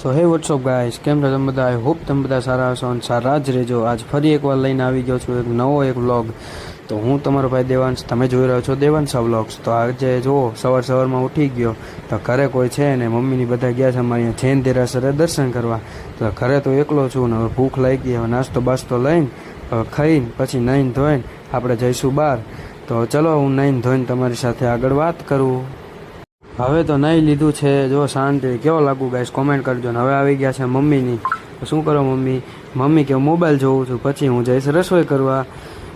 સો હે WhatsApp guys, કેમ છો તમે બધા? આઈ હોપ તમે બધા સારા હશો અને સારા જ રહેજો. આજ ફરી એકવાર લઈને આવી ગયો છું એક નવો વ્લોગ. તો હું તમારો ભાઈ દેવાંશ, તમે જોઈ રહ્યો છો દેવાંશા વ્લોગ્સ. તો આજે જુઓ, સવારમાં ઉઠી ગયો તો ઘરે કોઈ છે ને, મમ્મીની બધા ગયા છે અમારે અહીંયા જૈન દેરાસરે દર્શન કરવા. તો ઘરે તો એકલો છું ને હવે ભૂખ લાગી, હવે નાસ્તો બાસ્તો લઈને હવે ખાઈને પછી નાઈને ધોઈને આપણે જઈશું બહાર. તો ચલો હું નાઈને ધોઈને તમારી સાથે આગળ વાત કરું. હવે તો નહીં લીધું છે, જો શાંતિ. કેવો લાગુ ગાઈસ કોમેન્ટ કરજો. ને હવે આવી ગયા છે મમ્મીની. તો શું કરો મમ્મી કે મોબાઈલ જોઉં છું, પછી હું જઈશ રસોઈ કરવા.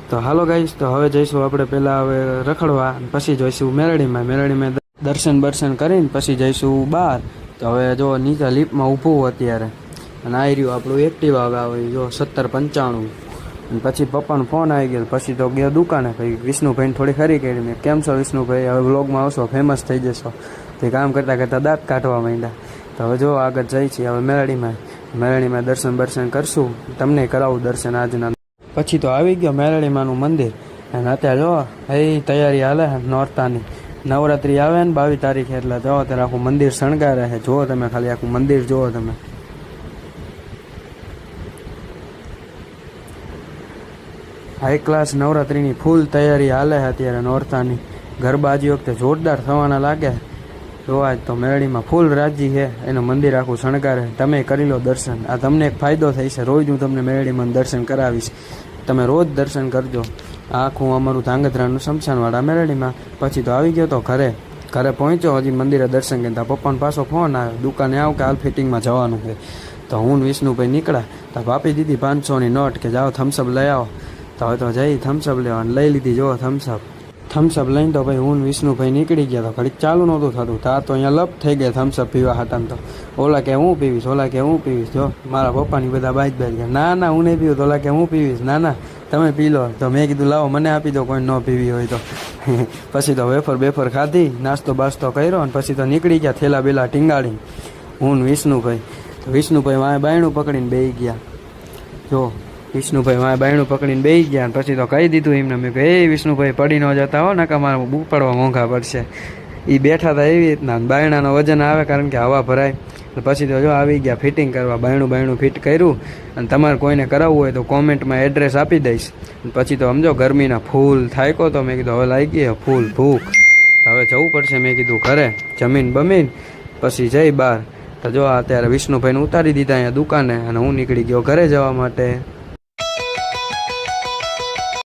તો હાલો ગાઈસ, તો હવે જઈશું આપણે પહેલાં હવે રખડવા, પછી જઈશું મેરડીમાં દર્શન કરીને પછી જઈશું બહાર. તો હવે જો નીચે લિફ્ટમાં ઊભું અત્યારે, અને આવી રહ્યું આપણું એક્ટિવા. હવે આવે જો 7095. અને પછી પપ્પાનો ફોન આવી ગયો, પછી તો ગયો દુકાને. ભાઈ વિષ્ણુભાઈને થોડી ખરી કરી. મેં કેમ છો વિષ્ણુભાઈ, હવે વ્લોગમાં આવશો, ફેમસ થઈ જશો. તે કામ કરતાં દાંત કાઢવા માંડ્યા. તો હવે જો આગળ જઈ છીએ હવે મેરડીમાં દર્શન કરશું, તમને કરાવું દર્શન આજના. પછી તો આવી ગયો મેરડીમાંનું મંદિર. અને અત્યારે જો એ તૈયારી હાલે નોરતાની. નવરાત્રિ આવે ને 22 તારીખે, એટલે જો અત્યારે આખું મંદિર શણગારે છે. જુઓ તમે, ખાલી આખું મંદિર જુઓ તમે. હાઈ ક્લાસ નવરાત્રિની ફૂલ તૈયારી હાલે છે અત્યારે નોરતાની. ગરબા આજી વખતે જોરદાર થવાના લાગે. જો આજ તો મેરડીમાં ફૂલ રાજી છે, એનું મંદિર આખું શણગારે. તમે કરી લો દર્શન. આ તમને એક ફાયદો થઈ છે, રોજ હું તમને મેરડીમાં દર્શન કરાવીશ. તમે રોજ દર્શન કરજો. આખું અમારું ધાંગધ્રાનું શમશાનવાળા મેરડીમાં. પછી તો આવી ગયો તો ઘરે પહોંચ્યો, હજી મંદિરે દર્શન કરતા પપ્પાનો પાછો ફોન આવ્યો, દુકાને આવ કે હાલ ફિટિંગમાં જવાનું છે. તો હું વિષ્ણુભાઈ નીકળ્યા. તો આપી દીધી 500ની નોટ કે જાઓ થમ્સઅપ લઈ આવો. તો હવે તો જઈ થમ્સઅપ લેવા, લઈ લીધી. જો થમ્સઅપ લઈને તો ભાઈ હું વિષ્ણુભાઈ નીકળી ગયા. તો ઘડીક ચાલુ નહોતું થતું, તા તો અહીંયા લપ થઈ ગયા થમ્સઅપ પીવા હતા. તો ઓલા કે હું પીવીશ. જો મારા પપ્પાની બધા બાઈક ગયા, ના હું નહીં પીવું. તો ઓલા કે હું પીવીશ, ના તમે પી લો. તો મેં કીધું લાવો મને આપી દો, કોઈ ન પીવી હોય તો. પછી તો વેફર ખાધી, નાસ્તો બાસ્તો કર્યો, અને પછી તો નીકળી ગયા થેલા બેલા ટીંગાડી હું વિષ્ણુભાઈ. તો વિષ્ણુભાઈ વાંય બાયણું પકડીને બેસી ગયા. જો વિષ્ણુભાઈ વાંય બાયણું પકડીને બેસી ગયા. પછી તો કહી દીધું એમને, મેં કહ્યું એ વિષ્ણુભાઈ પડી ન જતા હો, નકા મારે પડવા મોંઘા પડશે. એ બેઠા હતા એવી રીતના. બાયણાનો વજન આવે કારણ કે હવા ભરાય. પછી તો જો આવી ગયા ફિટિંગ કરવા. બાયણું ફિટ કર્યું. અને તમારે કોઈને કરાવવું હોય તો કોમેન્ટમાં એડ્રેસ આપી દઈશ. પછી તો સમજો ગરમીના ફૂલ થાય. તો મેં કીધું હવે લાગી ગઈ ફૂલ ભૂખ, હવે જવું પડશે. મેં કીધું ઘરે જમીન પછી જઈ બહાર. તો જો અત્યારે વિષ્ણુભાઈને ઉતારી દીધા અહીંયા દુકાને, અને હું નીકળી ગયો ઘરે જવા માટે.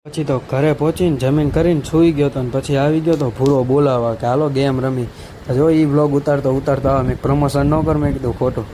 પછી તો ઘરે પહોંચીને જમીન કરીને સૂઈ ગયો હતો. પછી આવી ગયો તો ભૂરો બોલાવવા કે હાલો ગેમ રમી. જો એ વ્લોગ ઉતારતો આવે, મેં પ્રમોશન ન કર, મેં કીધું ખોટું.